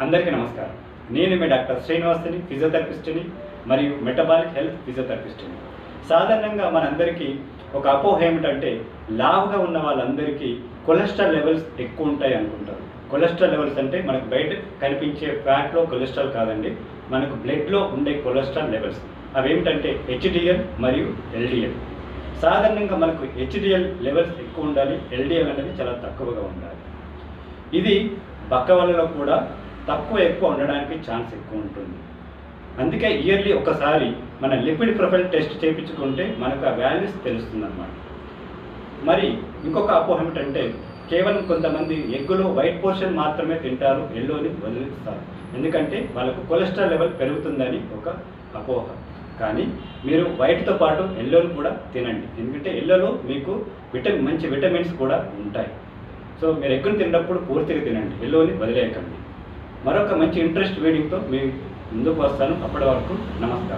అందరికీ నమస్కారం. నేను మీ డాక్టర్ శ్రీనివాస్ని, ఫిజియోథెరపిస్ట్ని మరియు మెటబాలిక్ హెల్త్ ఫిజియోథెరపిస్ట్ని. సాధారణంగా మనందరికీ ఒక అపోహ ఏమిటంటే లావుగా ఉన్న వాళ్ళందరికీ కొలెస్ట్రాల్ లెవెల్స్ ఎక్కువ ఉంటాయి అనుకుంటారు. కొలెస్ట్రాల్ లెవెల్స్ అంటే మనకు బయట కనిపించే ఫ్యాట్లో కొలెస్ట్రాల్ కాదండి, మనకు బ్లడ్లో ఉండే కొలెస్ట్రాల్ లెవెల్స్. అవి ఏమిటంటే హెచ్డిఎల్ మరియు ఎల్డిఎల్. సాధారణంగా మనకు హెచ్డిఎల్ లెవెల్స్ ఎక్కువ ఉండాలి, ఎల్డిఎల్ అనేది చాలా తక్కువగా ఉండాలి. ఇది బక్క వాళ్ళలో కూడా తక్కువ ఎక్కువ ఉండడానికి ఛాన్స్ ఎక్కువ ఉంటుంది. అందుకే ఇయర్లీ ఒకసారి మన లిపిడ్ ప్రొఫైల్ టెస్ట్ చేయించుకుంటే మనకు ఆ వాల్యూస్ తెలుస్తుందన్నమాట. మరి ఇంకొక అపోహ ఏమిటంటే కేవలం కొంతమంది ఎగ్గులో వైట్ పోర్షన్ మాత్రమే తింటారు, ఎల్లోని వదిలిస్తారు. ఎందుకంటే వాళ్ళకు కొలెస్ట్రాల్ లెవెల్ పెరుగుతుందని ఒక అపోహ. కానీ మీరు వైట్తో పాటు ఎల్లోని కూడా తినండి, ఎందుకంటే ఎల్లోలో మీకు మంచి విటమిన్స్ కూడా ఉంటాయి. సో మీరు ఎగ్గును తిన్నప్పుడు పూర్తిగా తినండి, ఎల్లోని వదిలేయకండి. మరొక మంచి ఇంట్రెస్ట్ వీడియోతో మీ ముందుకు వస్తాను. అప్పటి వరకు నమస్కారం.